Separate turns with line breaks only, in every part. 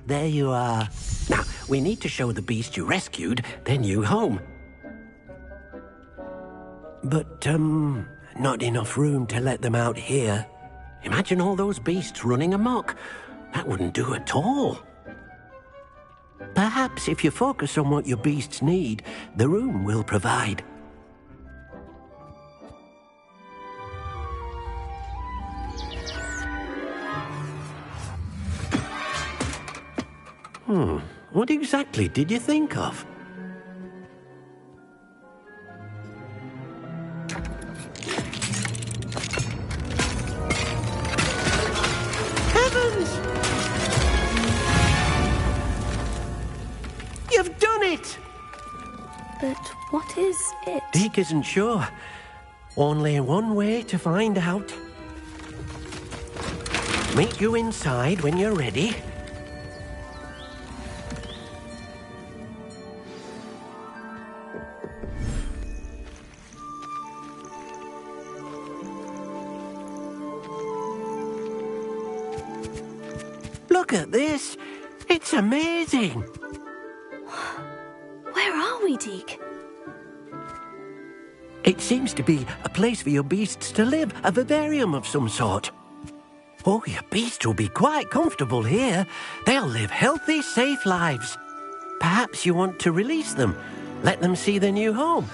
there you are. Now, we need to show the beast you rescued their new home. But, not enough room to let them out here. Imagine all those beasts running amok. That wouldn't do at all. Perhaps if you focus on what your beasts need, the room will provide. What exactly did you think of? Heavens! You've done it!
But what is it?
Deke isn't sure. Only one way to find out. Meet you inside when you're ready. Look at this. It's amazing.
Where are we, Deke?
It seems to be a place for your beasts to live, a vivarium of some sort. Oh, your beasts will be quite comfortable here. They'll live healthy, safe lives. Perhaps you want to release them, let them see their new home.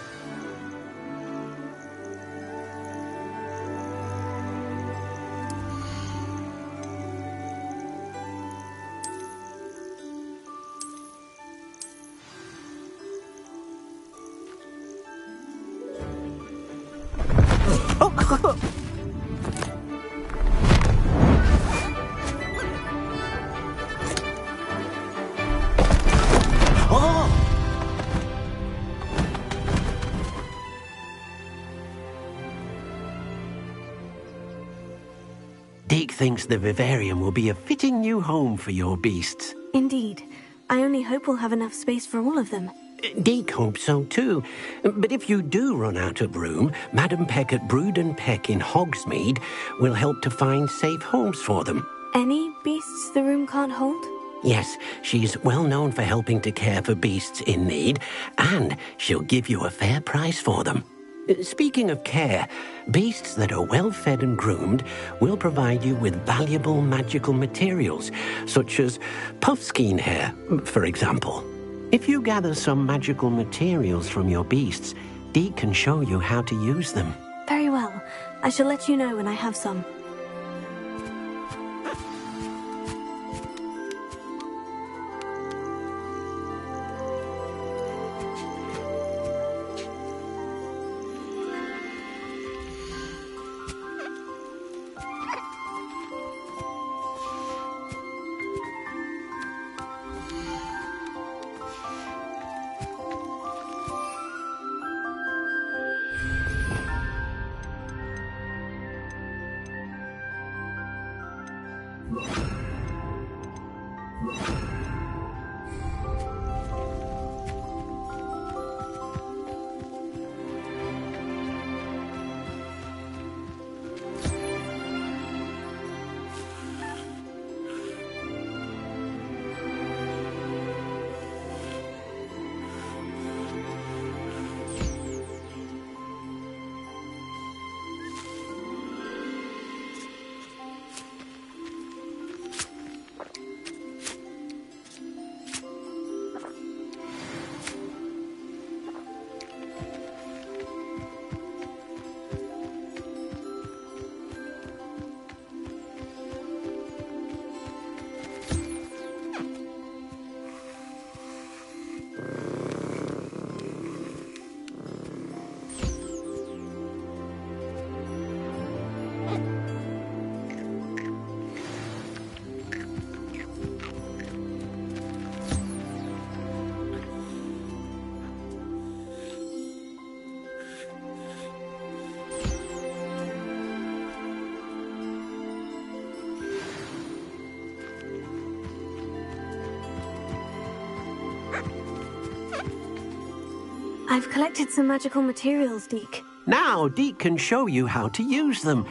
Deke thinks the vivarium will be a fitting new home for your beasts.
Indeed. I only hope we'll have enough space for all of them.
Deke hopes so too. But if you do run out of room, Madam Peck at Brood and Peck in Hogsmeade will help to find safe homes for them.
Any beasts the room can't hold?
Yes, she's well known for helping to care for beasts in need, and she'll give you a fair price for them. Speaking of care, beasts that are well fed and groomed will provide you with valuable magical materials, such as puffskein hair, for example. If you gather some magical materials from your beasts, Deke can show you how to use them.
Very well. I shall let you know when I have some. I've collected some magical materials, Deke.
Now Deke can show you how to use them.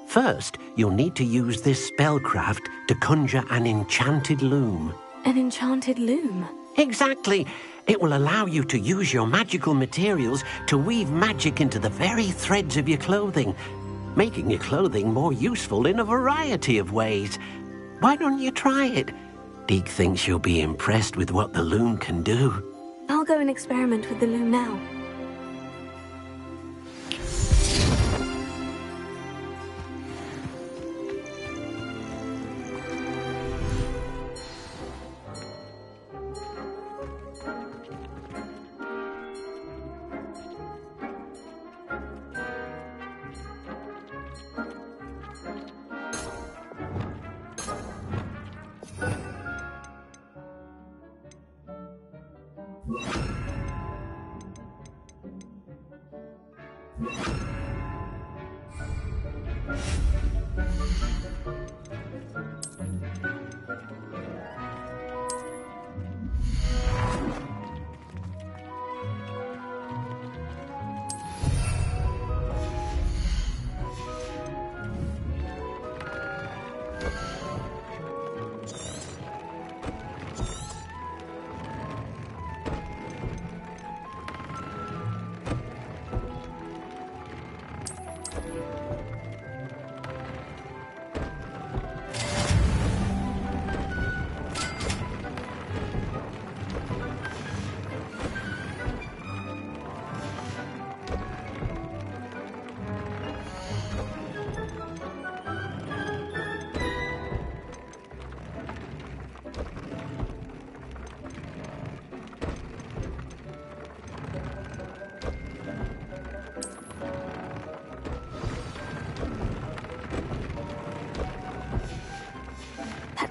First, you'll need to use this spellcraft to conjure an enchanted loom.
An enchanted loom.
Exactly. It will allow you to use your magical materials to weave magic into the very threads of your clothing, making your clothing more useful in a variety of ways. Why don't you try it? Deke thinks you'll be impressed with what the loom can do.
I'll go and experiment with the loom now.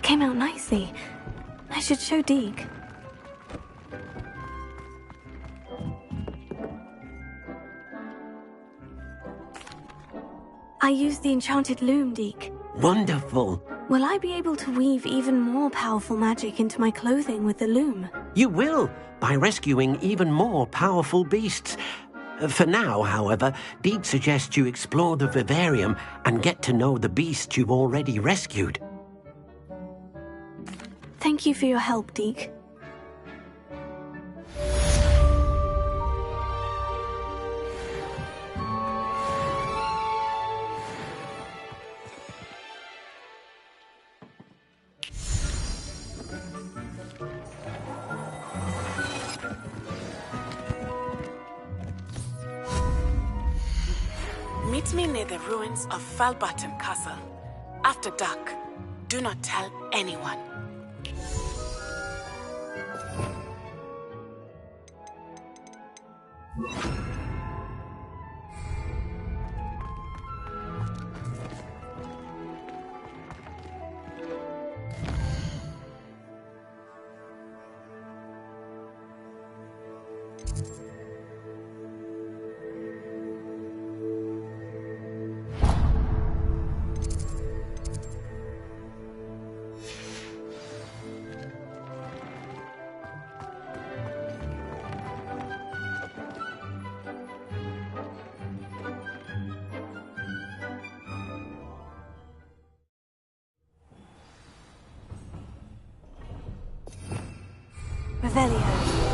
Came out nicely. I should show Deke. I used the enchanted loom, Deke.
Wonderful.
Will I be able to weave even more powerful magic into my clothing with the loom?
You will, by rescuing even more powerful beasts. For now, however, Deke suggests you explore the vivarium and get to know the beasts you've already rescued.
Thank you for your help, Deke.
Meet me near the ruins of Falbottom Castle. After dark, do not tell anyone.
Revelio.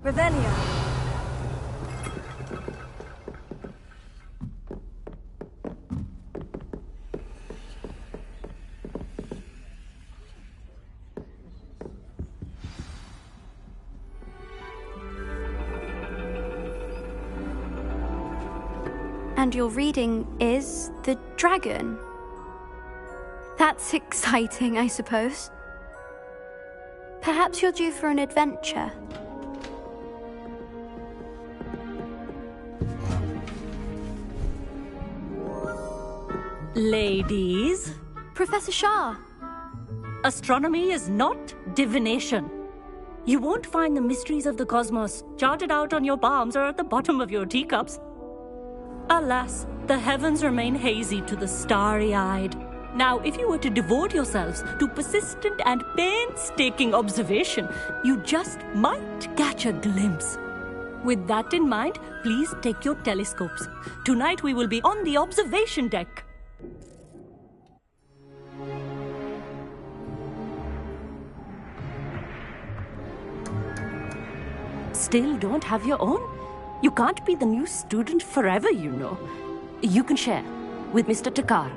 Revelio.
And your reading is The Dragon. That's exciting, I suppose. Perhaps you're due for an adventure.
Ladies?
Professor Shah.
Astronomy is not divination. You won't find the mysteries of the cosmos charted out on your palms or at the bottom of your teacups. Alas, the heavens remain hazy to the starry-eyed. Now, if you were to devote yourselves to persistent and painstaking observation, you just might catch a glimpse. With that in mind, please take your telescopes. Tonight we will be on the observation deck. Still don't have your own? You can't be the new student forever, you know. You can share with Mr. Takar.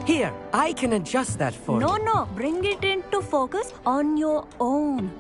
Here, I can adjust that for you.
No, bring it into focus on your own.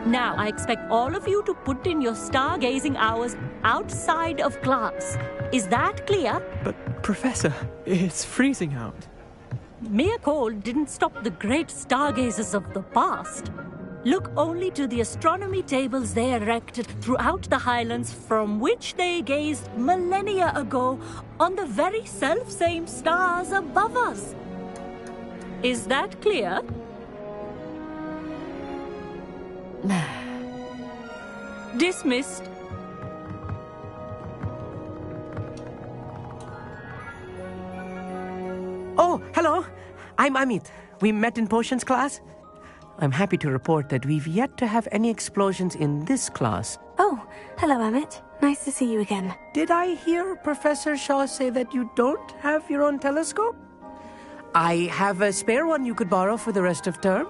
Now, I expect all of you to put in your stargazing hours outside of class. Is that clear?
But, Professor, it's freezing out.
Mere cold didn't stop the great stargazers of the past. Look only to the astronomy tables they erected throughout the highlands from which they gazed millennia ago on the very self-same stars above us. Is that clear? Dismissed.
Oh, hello. I'm Amit. We met in potions class. I'm happy to report that we've yet to have any explosions in this class.
Oh, hello, Amit. Nice to see you again.
Did I hear Professor Shaw say that you don't have your own telescope? I have a spare one you could borrow for the rest of term.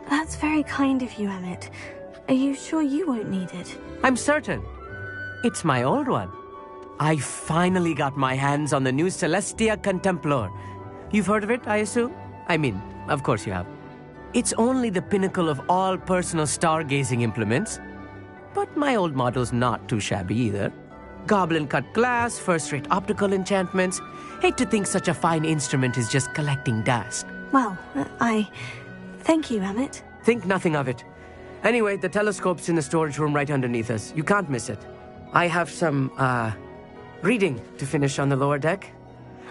That's very kind of you, Amit. Are you sure you won't need it?
I'm certain. It's my old one. I finally got my hands on the new Celestia Contemplar. You've heard of it, I assume? I mean, of course you have. It's only the pinnacle of all personal stargazing implements. But my old model's not too shabby either. Goblin-cut glass, first-rate optical enchantments. Hate to think such a fine instrument is just collecting dust.
Well, Thank you, Amit.
Think nothing of it. Anyway, the telescope's in the storage room right underneath us. You can't miss it. I have some, reading to finish on the lower deck.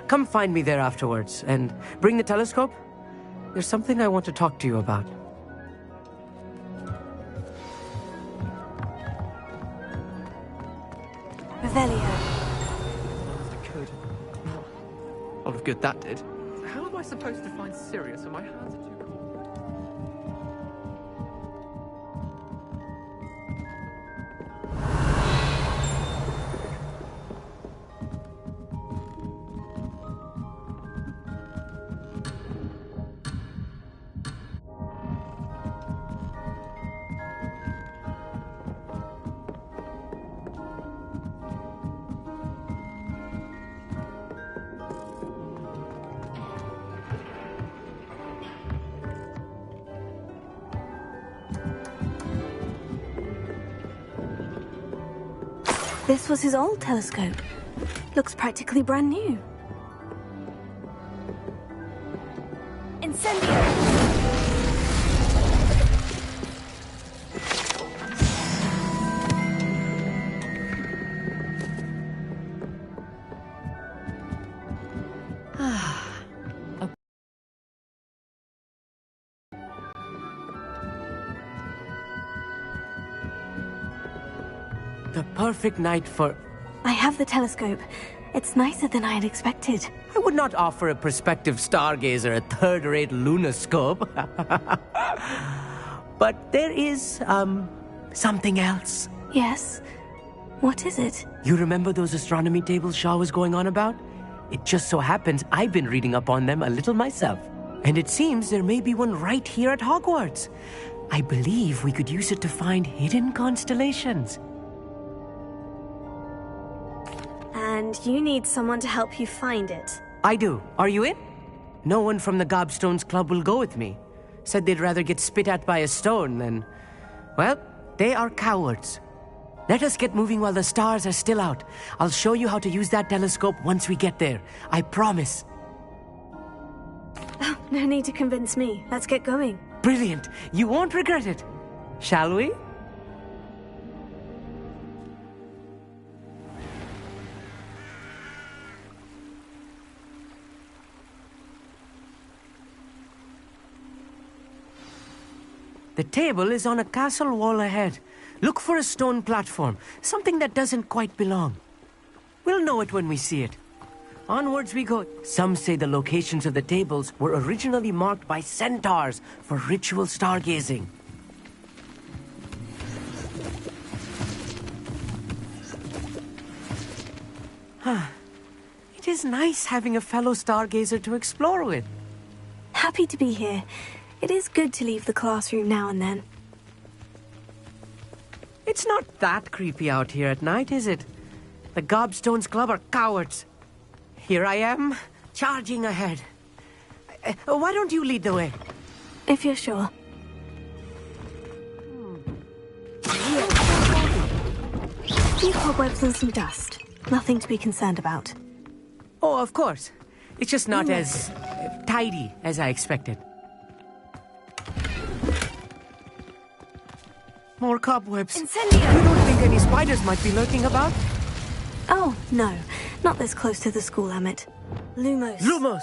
Come find me there afterwards, and bring the telescope. There's something I want to talk to you about.
Revelio.
I could. A lot of good that did. How am I supposed to find Sirius when my hands are too cold?
This was his old telescope. Looks practically brand new. Incendio!
The perfect night for...
I have the telescope. It's nicer than I had expected.
I would not offer a prospective stargazer a third-rate lunoscope. But there is, something else.
Yes? What is it?
You remember those astronomy tables Shaw was going on about? It just so happens I've been reading up on them a little myself. And it seems there may be one right here at Hogwarts. I believe we could use it to find hidden constellations.
And you need someone to help you find it.
I do. Are you in? No one from the Gobstones Club will go with me. Said they'd rather get spit at by a stone than Well, they are cowards. Let us get moving while the stars are still out. I'll show you how to use that telescope once we get there. I promise.
Oh, no need to convince me. Let's get going.
Brilliant. You won't regret it. Shall we? The table is on a castle wall ahead. Look for a stone platform, something that doesn't quite belong. We'll know it when we see it. Onwards we go. Some say the locations of the tables were originally marked by centaurs for ritual stargazing. It is nice having a fellow stargazer to explore with.
Happy to be here. It is good to leave the classroom now and then.
It's not that creepy out here at night, is it? The Gobstones Club are cowards. Here I am, charging ahead. Why don't you lead the way?
If you're sure. Few cobwebs and some dust. Nothing to be concerned about.
Oh, of course. It's just not as tidy as I expected. More cobwebs.
Incendio!
You don't think any spiders might be lurking about?
Oh, no. Not this close to the school, Amit. Lumos.
Lumos!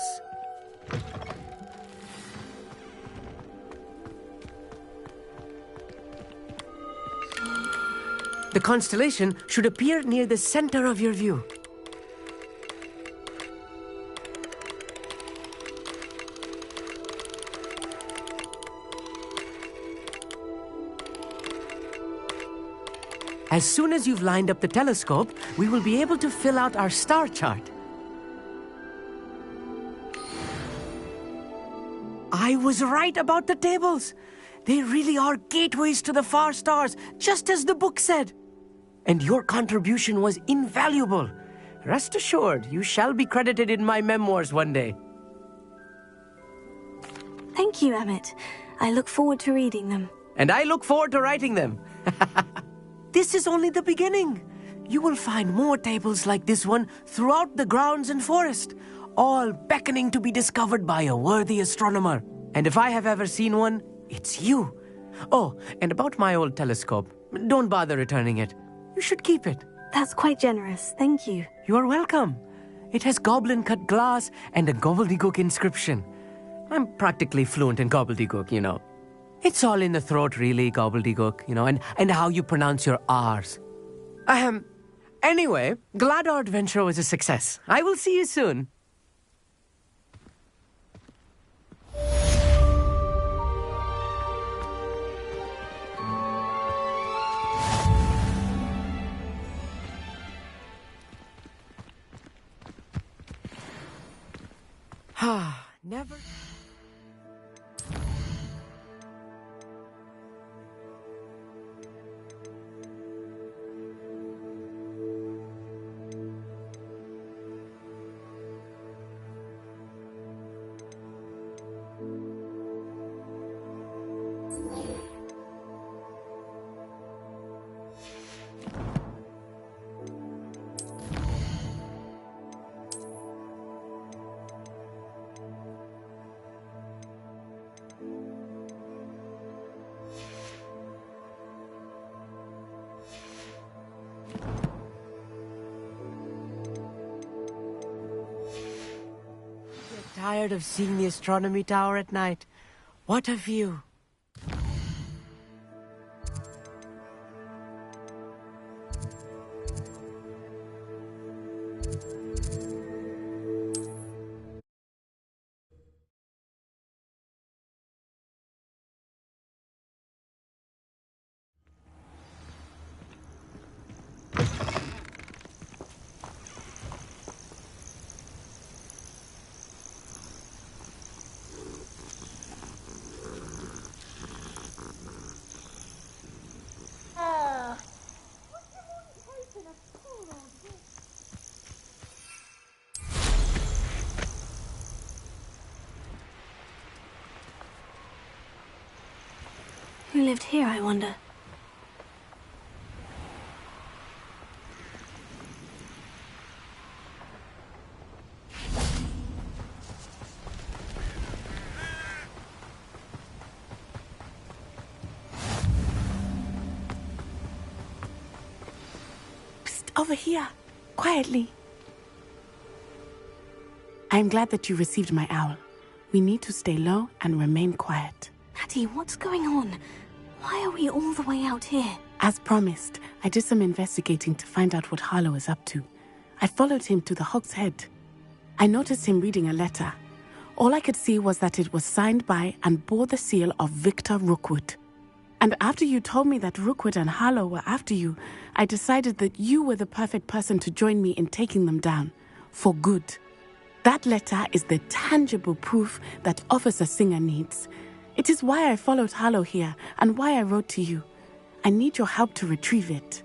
The constellation should appear near the center of your view. As soon as you've lined up the telescope, we will be able to fill out our star chart. I was right about the tables. They really are gateways to the far stars, just as the book said. And your contribution was invaluable. Rest assured, you shall be credited in my memoirs one day.
Thank you, Amit. I look forward to reading them.
And I look forward to writing them. This is only the beginning. You will find more tables like this one throughout the grounds and forest, all beckoning to be discovered by a worthy astronomer. And if I have ever seen one, it's you. Oh, and about my old telescope, don't bother returning it. You should keep it.
That's quite generous. Thank you.
You are welcome. It has goblin-cut glass and a gobbledygook inscription. I'm practically fluent in gobbledygook, you know. It's all in the throat, really, gobbledygook, you know, and how you pronounce your R's. Anyway, glad our adventure was a success. I will see you soon. Never... Tired of seeing the astronomy tower at night. What a view.
Who lived here, I wonder?
Over here, quietly. I am glad that you received my owl. We need to stay low and remain quiet.
Natty, what's going on? Why are we all the way out here?
As promised, I did some investigating to find out what Harlow is up to. I followed him to the Hog's Head. I noticed him reading a letter. All I could see was that it was signed by and bore the seal of Victor Rookwood. And after you told me that Rookwood and Harlow were after you, I decided that you were the perfect person to join me in taking them down. For good. That letter is the tangible proof that Officer Singer needs. It is why I followed Harlow here and why I wrote to you. I need your help to retrieve it.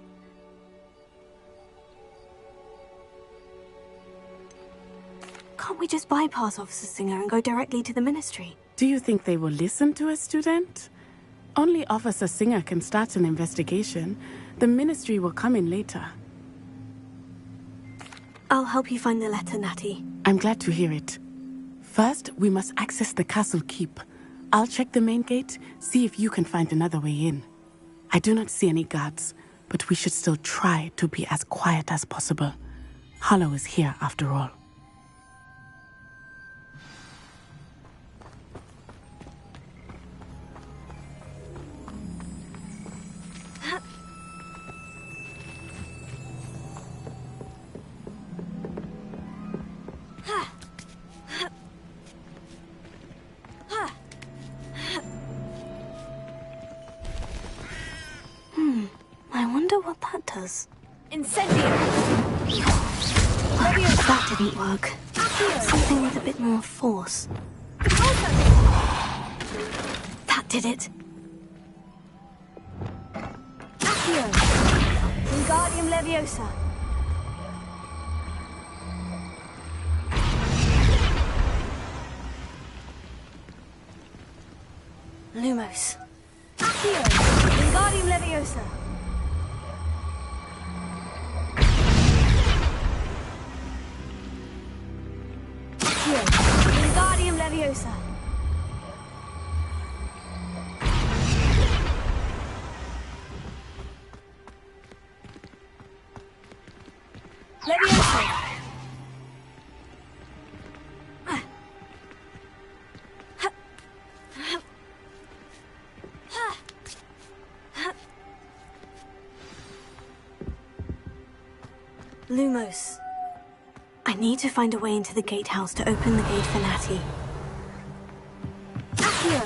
Can't we just bypass Officer Singer and go directly to the Ministry?
Do you think they will listen to a student? Only Officer Singer can start an investigation. The Ministry will come in later.
I'll help you find the letter, Natty.
I'm glad to hear it. First, we must access the castle keep. I'll check the main gate, see if you can find another way in. I do not see any guards, but we should still try to be as quiet as possible. Harlow is here after all.
I wonder what that does.
Incendio!
That didn't work. Something with a bit more force. That did it.
Accio! Wingardium Leviosa!
Lumos.
Accio! Wingardium Leviosa! Accio! Wingardium Leviosa! Leviosa!
Lumos. I need to find a way into the gatehouse to open the gate for Natty.
Accio!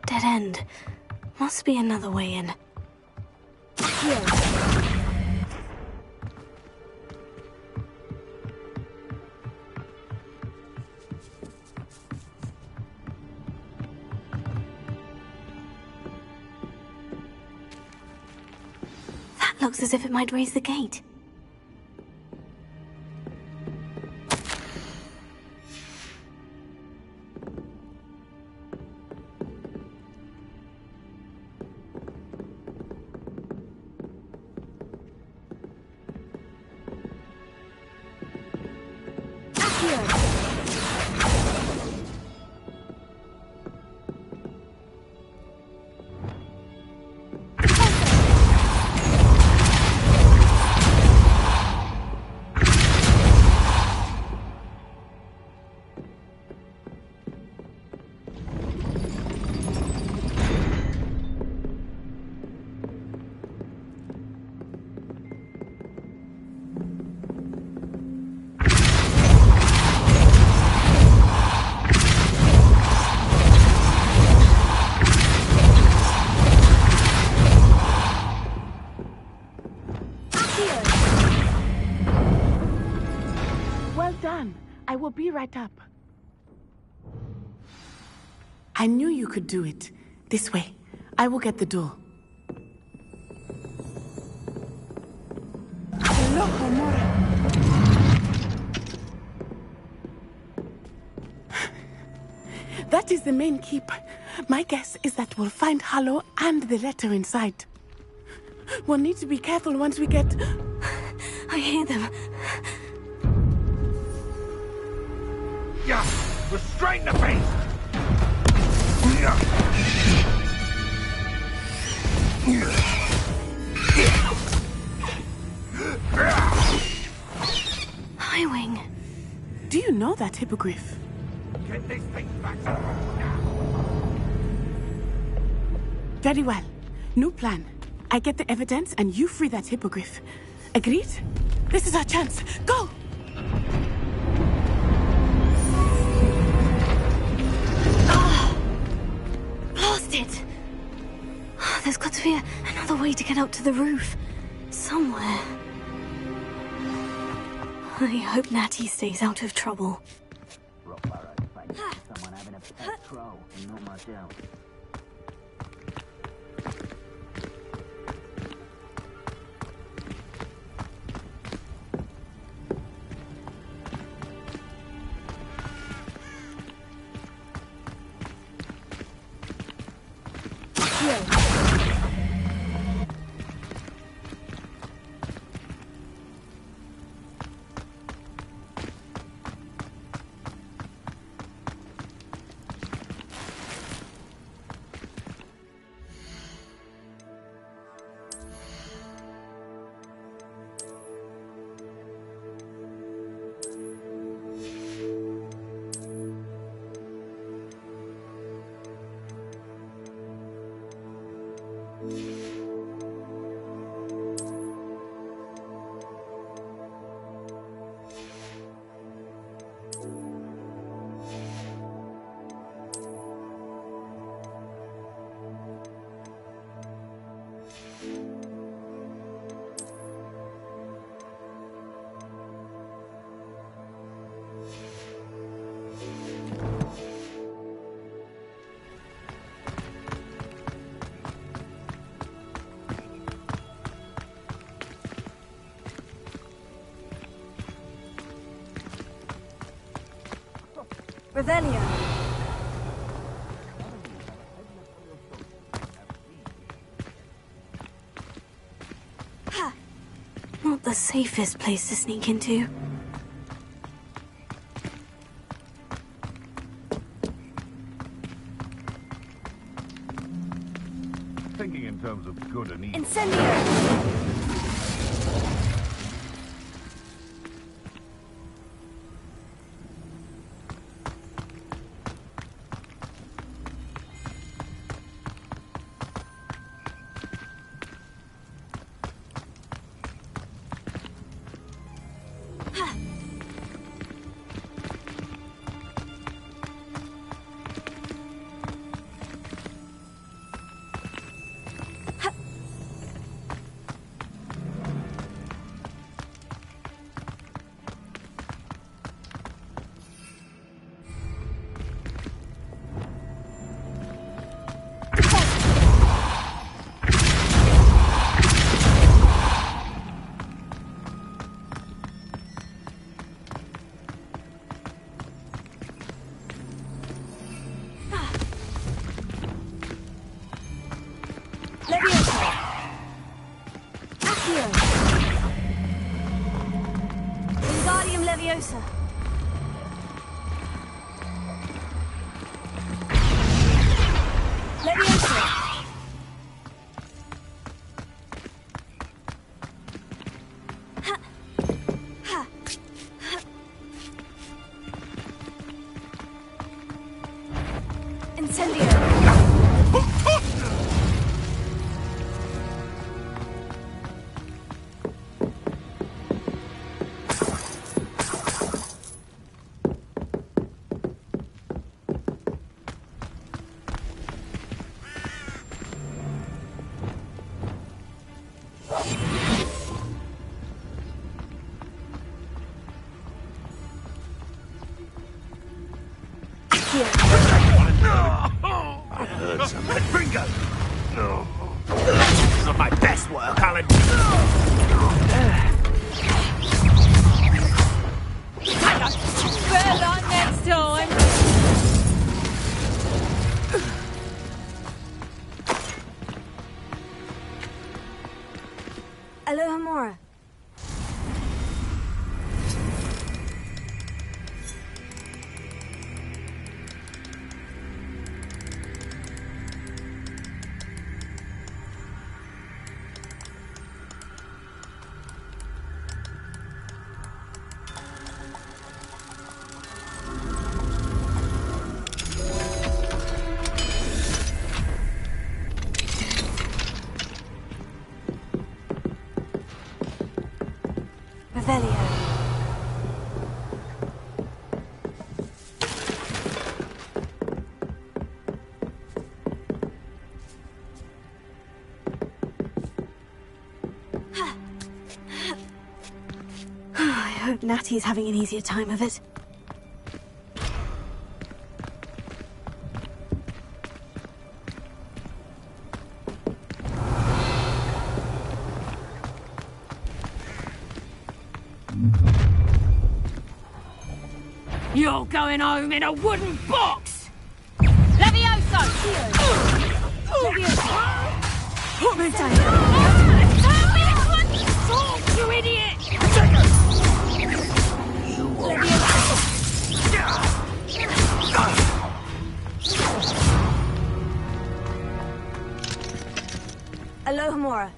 Dead end. Must be another way in. That looks as if it might raise the gate.
Well done. I will be right up. I knew you could do it. This way. I will get the door. That is the main keep. My guess is that we'll find Harlow and the letter inside. We'll need to be careful once we get...
I hear them.
Yeah, restrain the beast!
Highwing.
Do you know that hippogriff?
Get this thing back to now!
Very well. New plan. I get the evidence and you free that hippogriff. Agreed? This is our chance. Go!
Lost it! There's got to be another way to get up to the roof. Somewhere. I hope Natty stays out of trouble.
Someone having a pet troll and not much else.
Revelio.
Not the safest place to sneak into.
Thinking in terms of good and evil.
Incendio! Wingardium Leviosa. Leviosa. Incendio.
I heard something. Bingo! This is not my best work, Alan.
Better luck next time.
Alohomora.
I hope Natty's having an easier time of it.
You're going home in a wooden box! Levioso! Levioso! Put me down! Talk, you idiot!
Alohomora.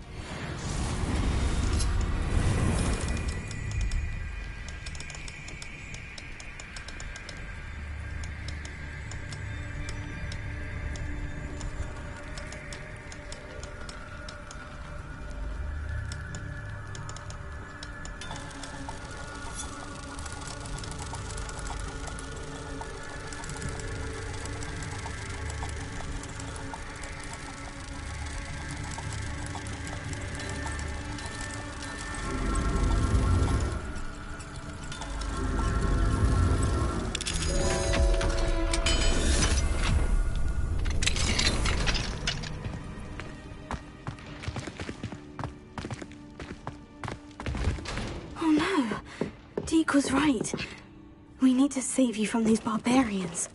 Oh no. Deke was right. We need to save you from these barbarians.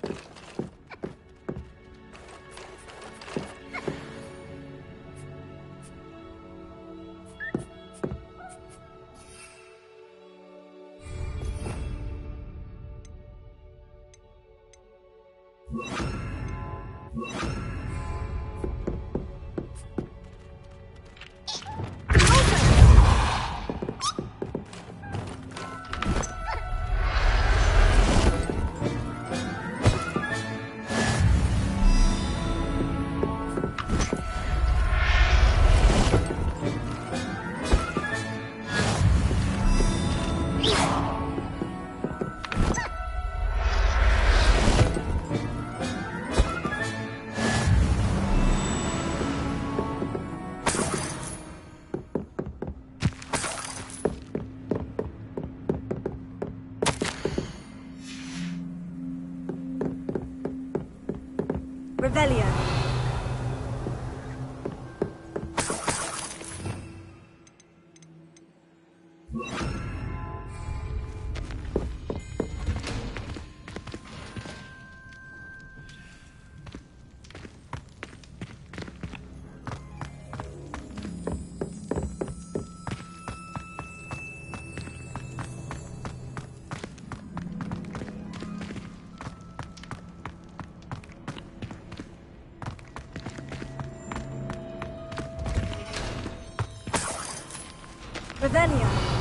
Revelio. Revelio.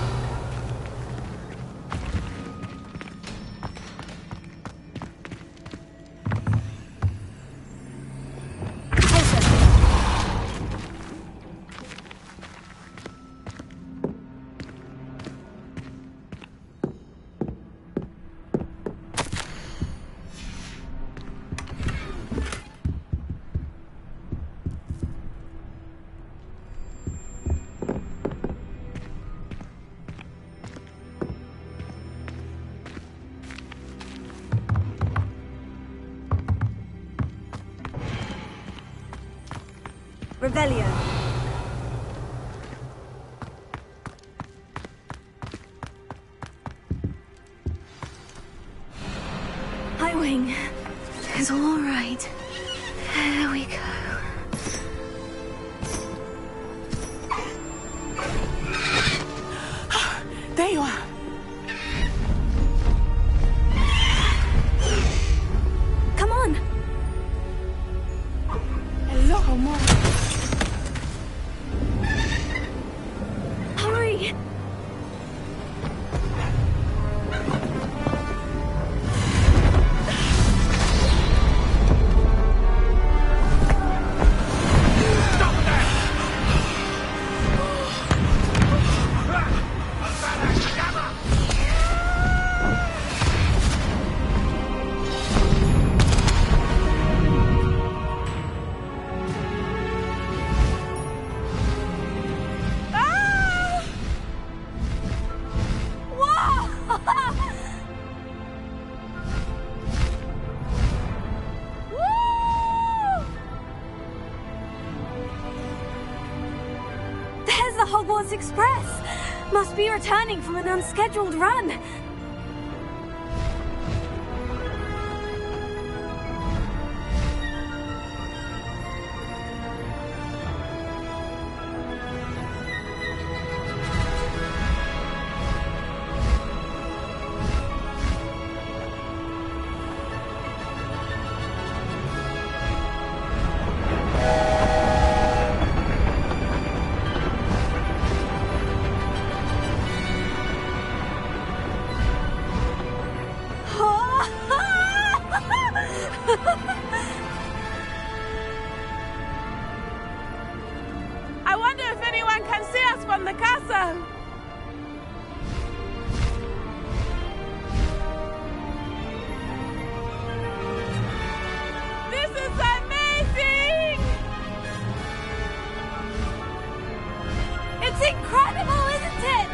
Revelio.
Hi, Wing. It's all right. There we go. the Hogwarts Express. Must be returning from an unscheduled run.
I wonder if anyone can see us from the castle. This is amazing!
It's incredible, isn't it?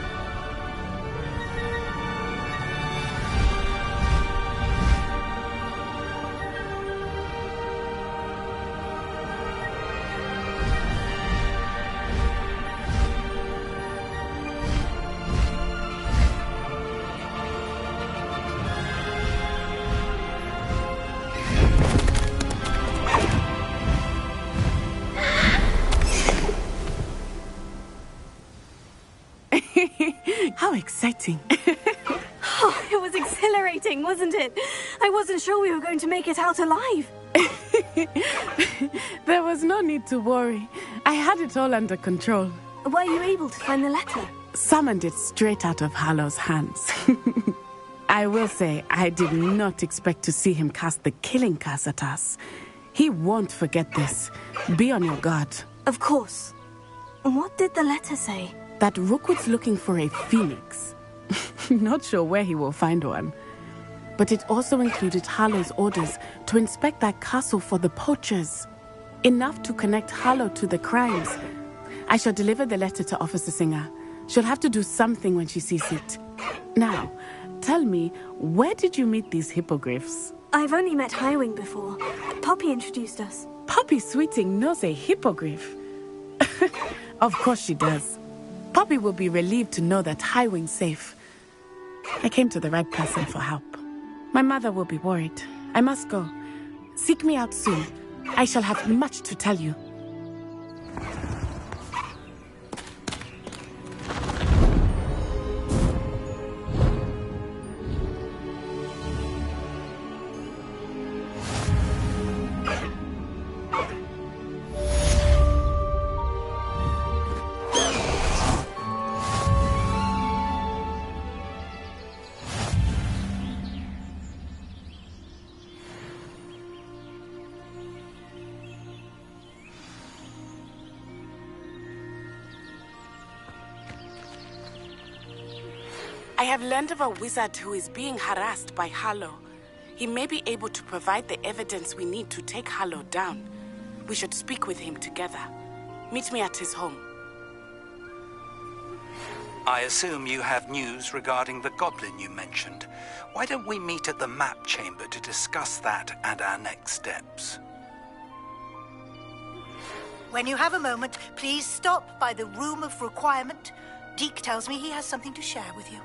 How exciting.
Oh, it was exhilarating, wasn't it? I wasn't sure we were going to make it out alive.
There was no need to worry. I had it all under control.
Were you able to find the letter?
Summoned it straight out of Harlow's hands. I will say, I did not expect to see him cast the killing curse at us. He won't forget this. Be on your guard.
Of course. What did the letter say?
That Rookwood's looking for a phoenix. Not sure where he will find one. But it also included Harlow's orders to inspect that castle for the poachers. Enough to connect Harlow to the crimes. I shall deliver the letter to Officer Singer. She'll have to do something when she sees it. Now, tell me, where did you meet these hippogriffs?
I've only met Highwing before. Poppy introduced us.
Poppy Sweeting knows a hippogriff. Of course she does. Poppy will be relieved to know that Highwing's safe. I came to the right person for help. My mother will be worried. I must go. Seek me out soon. I shall have much to tell you. I have learned of a wizard who is being harassed by Harlow. He may be able to provide the evidence we need to take Harlow down. We should speak with him together. Meet me at his home.
I assume you have news regarding the goblin you mentioned. Why don't we meet at the map chamber to discuss that and our next steps?
When you have a moment, please stop by the Room of Requirement. Deke tells me he has something to share with you.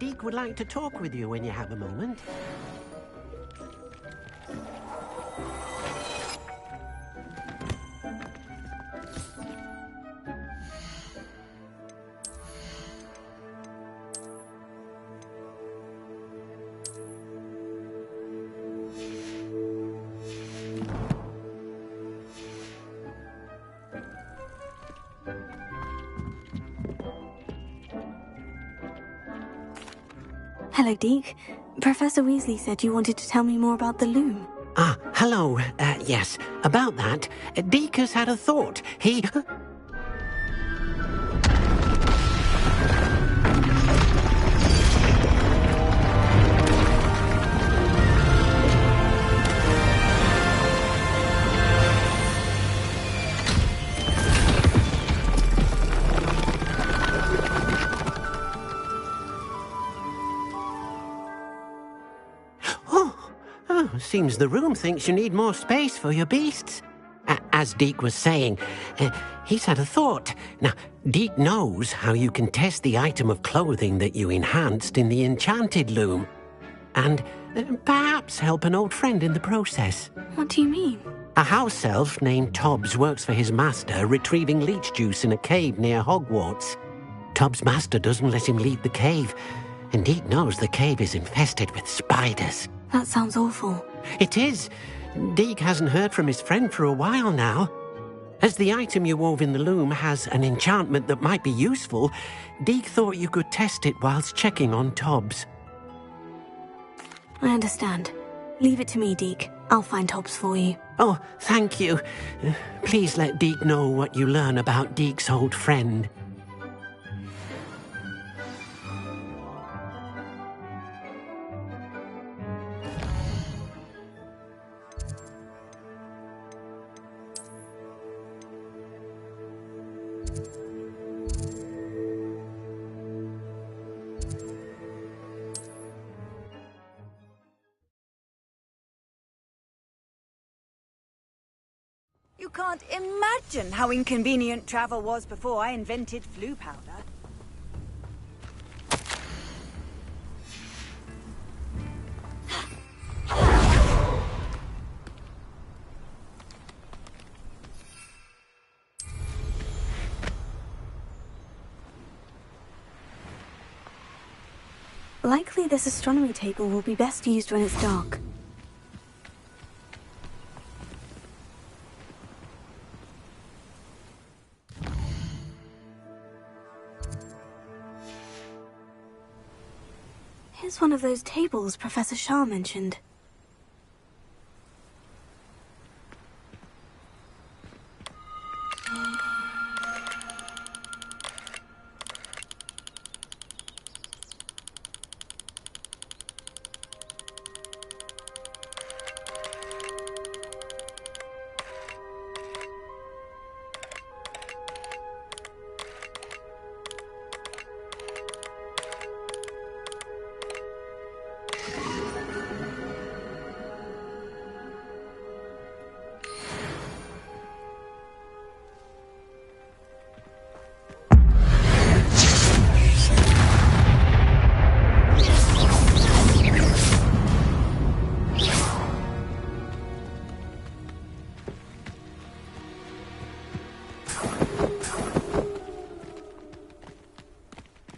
Deke would like to talk with you when you have a moment.
Hello, Deke. Professor Weasley said you wanted to tell me more about the loom.
Ah, hello. Yes, about that. Deke has had a thought. He... Seems the room thinks you need more space for your beasts. As Deke was saying, he's had a thought. Now, Deke knows how you can test the item of clothing that you enhanced in the enchanted loom. And perhaps help an old friend in the process.
What do you mean?
A house elf named Tobbs works for his master retrieving leech juice in a cave near Hogwarts. Tobbs' master doesn't let him leave the cave, and Deke knows the cave is infested with spiders.
That sounds awful.
It is. Deke hasn't heard from his friend for a while now. As the item you wove in the loom has an enchantment that might be useful, Deke thought you could test it whilst checking on Tobbs.
I understand. Leave it to me, Deke. I'll find Tobbs for you.
Oh, thank you. Please let Deke know what you learn about Deke's old friend.
You can't imagine how inconvenient travel was before I invented flu powder.
Likely this astronomy table will be best used when it's dark. Here's one of those tables Professor Shah mentioned.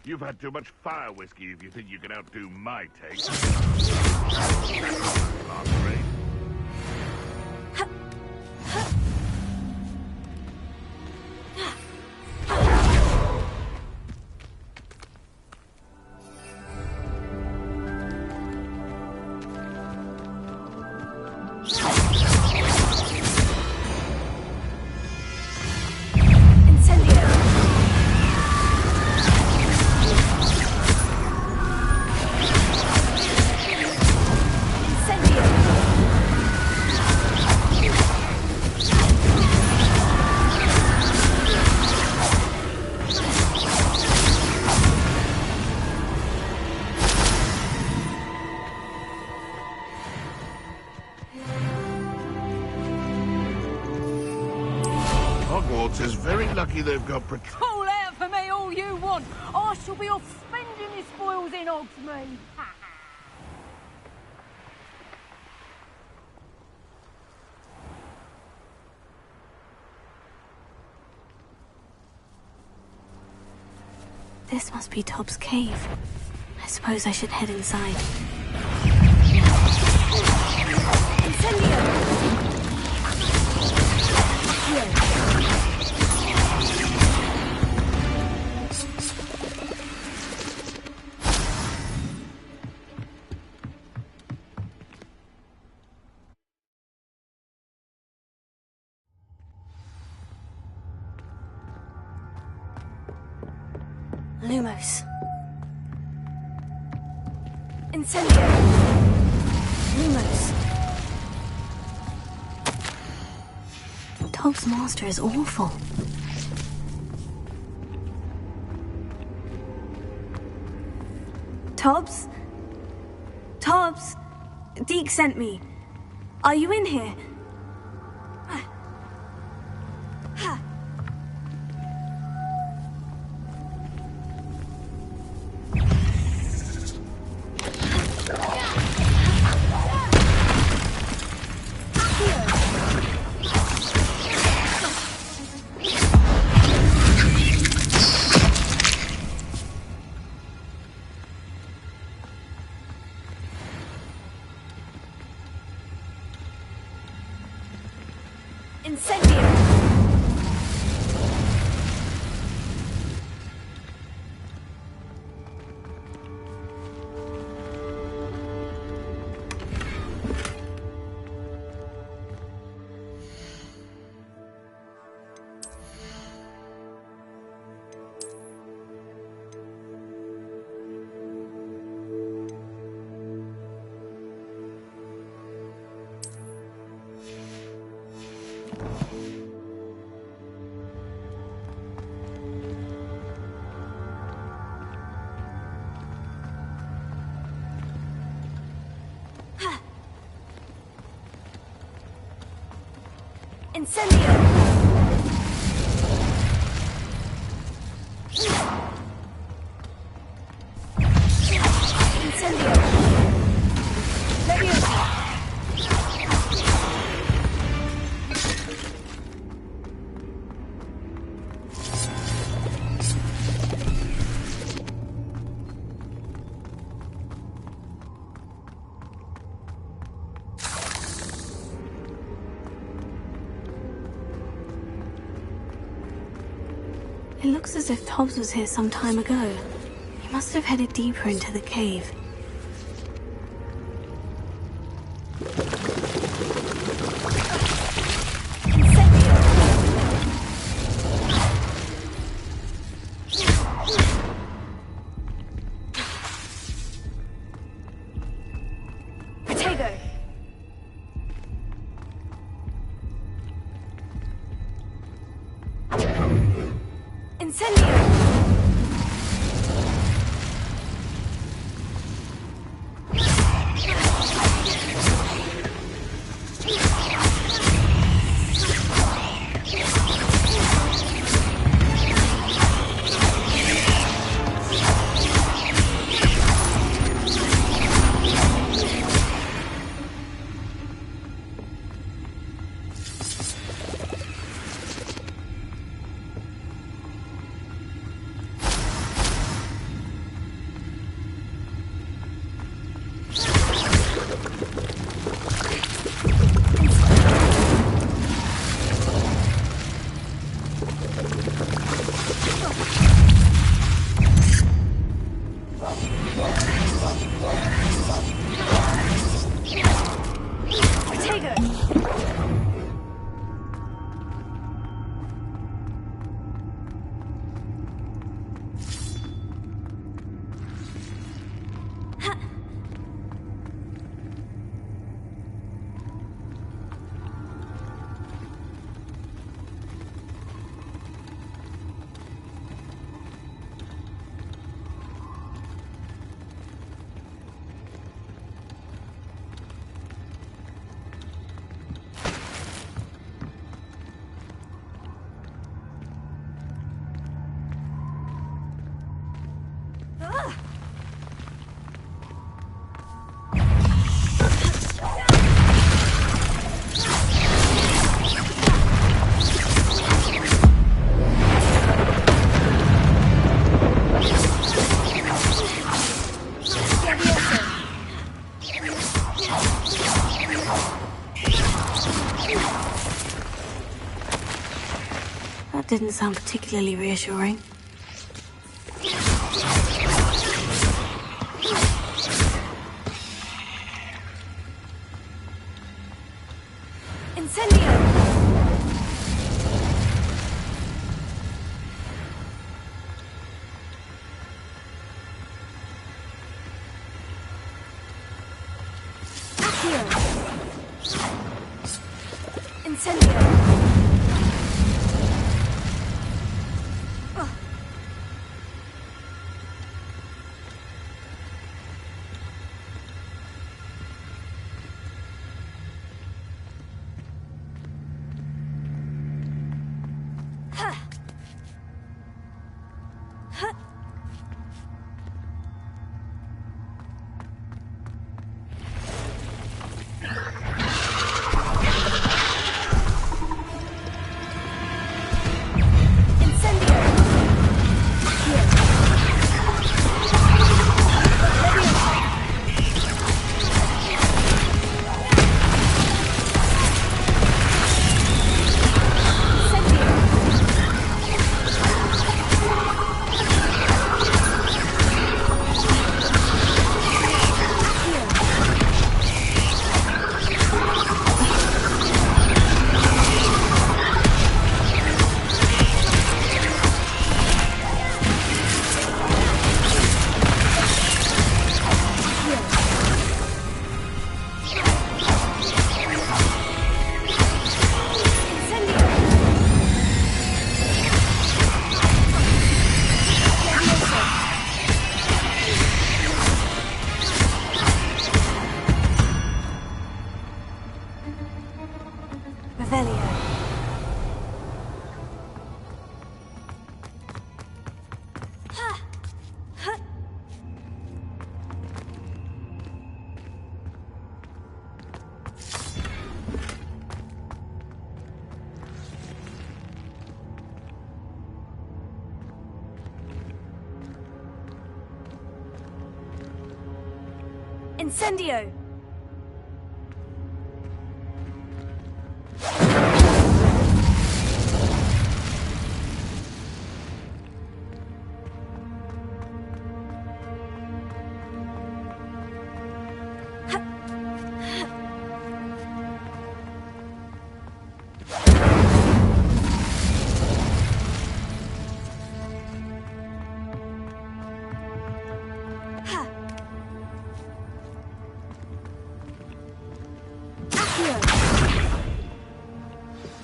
You've had too much fire whiskey if you think you can outdo my taste. Marguerite. Hogwarts is very lucky they've got
Call out for me all you want. I shall be off spending this spoils in Hogsmeade.
This must be Tobbs' cave. I suppose I should head inside. Lumos. Incendio. Lumos. Tobbs' master is awful. Tobbs? Tobbs? Deke sent me. Are you in here? Incendio! Incendio! Leviosa! It looks as if Tobbs was here some time ago. He must have headed deeper into the cave. That didn't sound particularly reassuring. Incendio! Accio! Incendio! Incendio!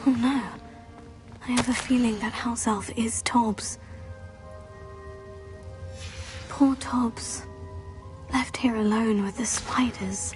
Oh no. I have a feeling that house elf is Tobbs. Poor Tobbs. Left here alone with the spiders.